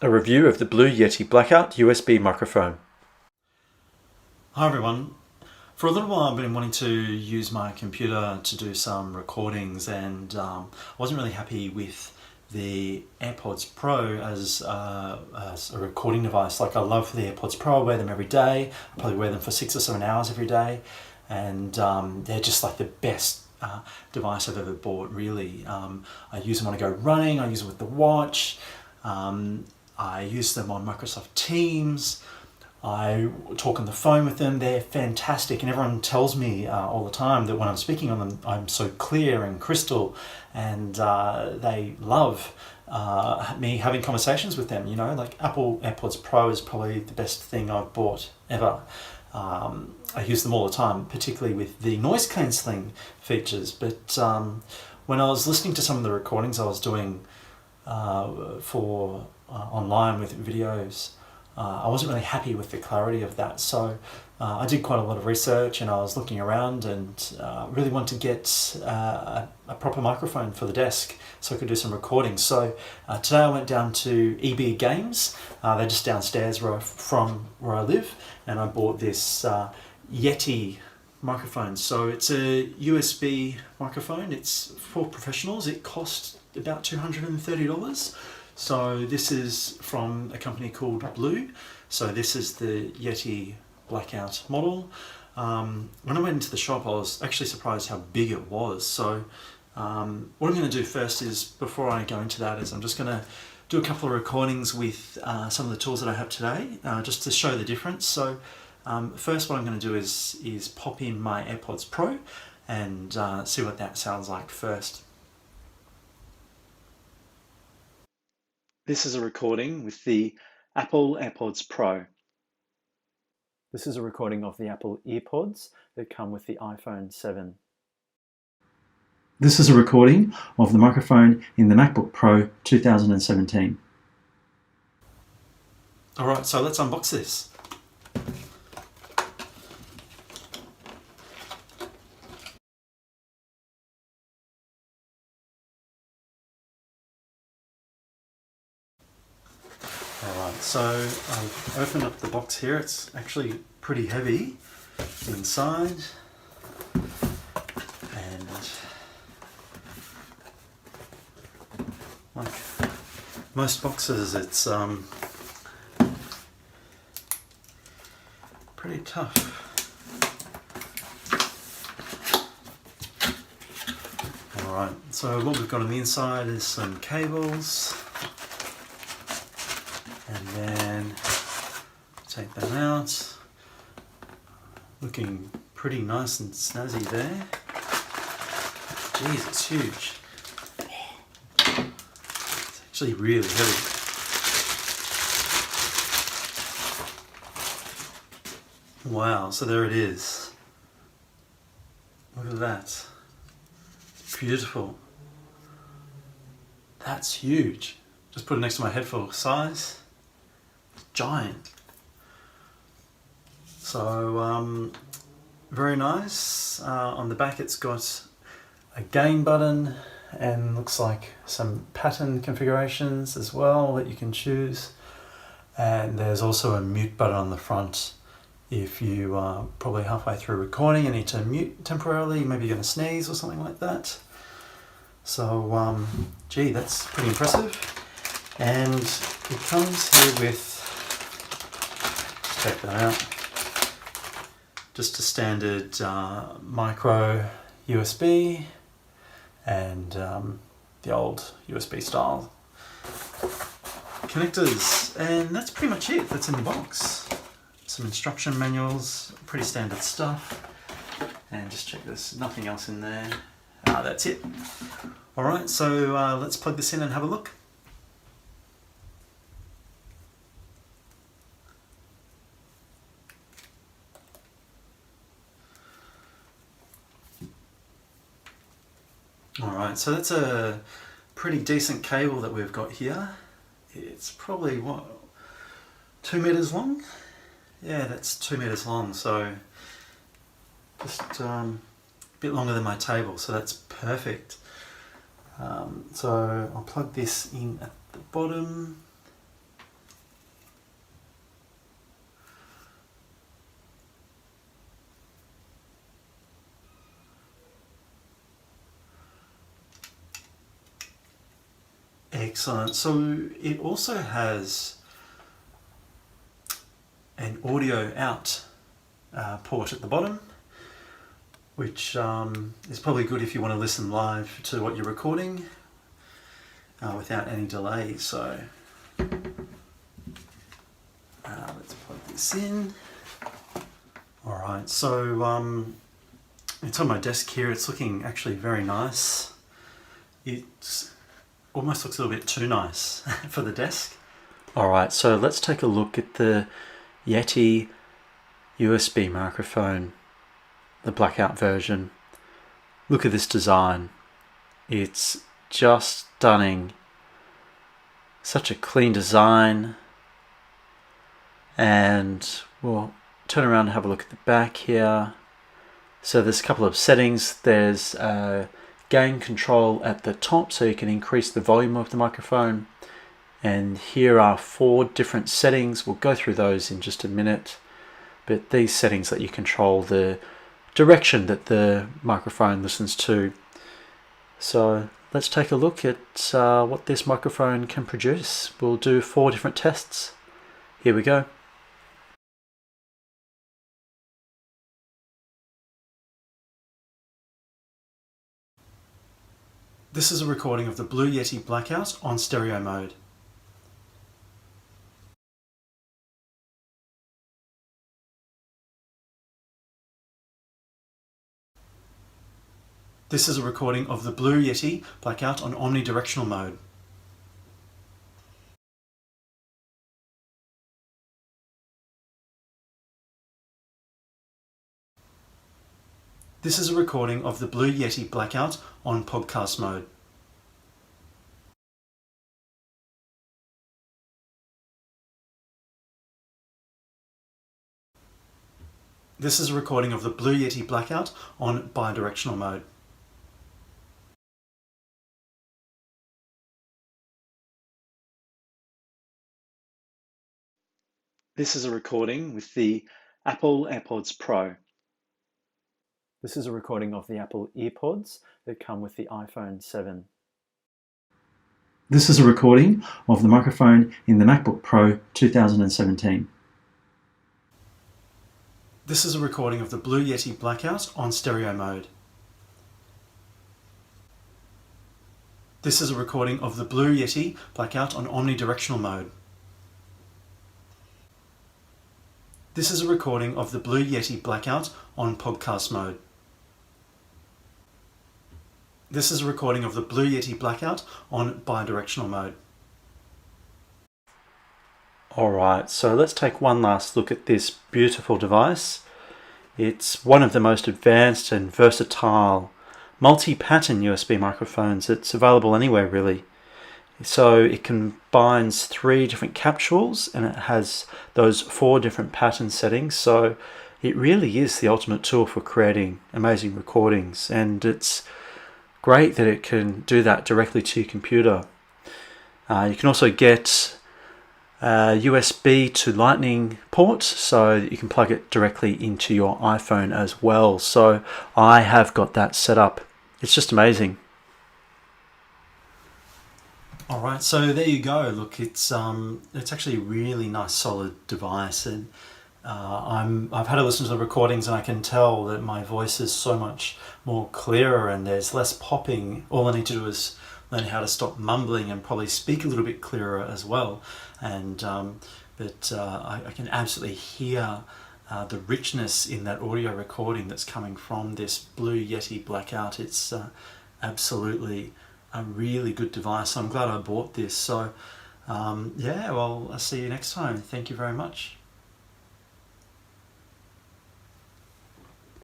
A review of the Blue Yeti Blackout USB microphone. Hi everyone. For a little while I've been wanting to use my computer to do some recordings, and I wasn't really happy with the AirPods Pro as a recording device. Like, I love the AirPods Pro, I wear them every day. I probably wear them for 6 or 7 hours every day, and they're just like the best device I've ever bought, really. I use them when I go running, I use them with the watch, I use them on Microsoft Teams, I talk on the phone with them. They're fantastic, and everyone tells me all the time that when I'm speaking on them, I'm so clear and crystal, and they love me having conversations with them. You know, like, Apple AirPods Pro is probably the best thing I've bought ever. I use them all the time, particularly with the noise cancelling features. But when I was listening to some of the recordings I was doing for online with videos, I wasn't really happy with the clarity of that. So I did quite a lot of research, and I was looking around, and really wanted to get a proper microphone for the desk so I could do some recordings. So today I went down to EB Games. They're just downstairs from where I live, and I bought this Yeti microphone. So it's a USB microphone. It's for professionals. It cost about $230. So this is from a company called Blue. So this is the Yeti Blackout model. When I went into the shop, I was actually surprised how big it was. So what I'm going to do first is, before I go into that, is I'm just going to do a couple of recordings with some of the tools that I have today, just to show the difference. So first, what I'm going to do is pop in my AirPods Pro and see what that sounds like first. This is a recording with the Apple AirPods Pro. This is a recording of the Apple EarPods that come with the iPhone 7. This is a recording of the microphone in the MacBook Pro 2017. Alright, so let's unbox this. Alright, so I've opened up the box here. It's actually pretty heavy inside, and like most boxes, it's pretty tough. Alright, so what we've got on the inside is some cables. And then take them out. Looking pretty nice and snazzy there. Jeez, it's huge. It's actually really heavy. Wow, so there it is. Look at that. Beautiful. That's huge. Just put it next to my head for size. Giant. So very nice. On the back it's got a gain button, and looks like some pattern configurations as well that you can choose, and there's also a mute button on the front if you are probably halfway through recording and need to mute temporarily, maybe you're going to sneeze or something like that. So gee, that's pretty impressive. And it comes here with, check that out, just a standard micro USB and the old USB style connectors, and that's pretty much it. That's in the box. Some instruction manuals, pretty standard stuff, and just check there's nothing else in there. That's it. Alright, so let's plug this in and have a look. Alright, so that's a pretty decent cable that we've got here. It's probably, what, 2 meters long? Yeah, that's 2 meters long, so just a bit longer than my table, so that's perfect. So I'll plug this in at the bottom. Excellent. So it also has an audio out port at the bottom, which is probably good if you want to listen live to what you're recording without any delay. So let's plug this in. Alright, so it's on my desk here. It's looking actually very nice. It almost looks a little bit too nice for the desk. Alright, so let's take a look at the Yeti USB microphone, the Blackout version. Look at this design. It's just stunning. Such a clean design. And we'll turn around and have a look at the back here. So there's a couple of settings. There's gain control at the top, so you can increase the volume of the microphone. And here are 4 different settings. We'll go through those in just a minute. But these settings let you control the direction that the microphone listens to. So let's take a look at what this microphone can produce. We'll do 4 different tests. Here we go. This is a recording of the Blue Yeti Blackout on stereo mode. This is a recording of the Blue Yeti Blackout on omnidirectional mode. This is a recording of the Blue Yeti Blackout on podcast mode. This is a recording of the Blue Yeti Blackout on bidirectional mode. This is a recording with the Apple AirPods Pro. This is a recording of the Apple EarPods that come with the iPhone 7. This is a recording of the microphone in the MacBook Pro 2017. This is a recording of the Blue Yeti Blackout on stereo mode. This is a recording of the Blue Yeti Blackout on omnidirectional mode. This is a recording of the Blue Yeti Blackout on podcast mode. This is a recording of the Blue Yeti Blackout on bidirectional mode. Alright, so let's take one last look at this beautiful device. It's one of the most advanced and versatile multi-pattern USB microphones. It's available anywhere really. So it combines 3 different capsules and it has those 4 different pattern settings. So it really is the ultimate tool for creating amazing recordings, and it's great that it can do that directly to your computer. You can also get a USB to Lightning port, so that you can plug it directly into your iPhone as well. So I have got that set up. It's just amazing. Alright, so there you go. Look, it's actually a really nice solid device, and I've had to listen to the recordings and I can tell that my voice is so much more clearer and there's less popping. All I need to do is learn how to stop mumbling and probably speak a little bit clearer as well. And I can absolutely hear the richness in that audio recording that's coming from this Blue Yeti Blackout. It's absolutely a really good device. I'm glad I bought this. So yeah, well, I'll see you next time. Thank you very much.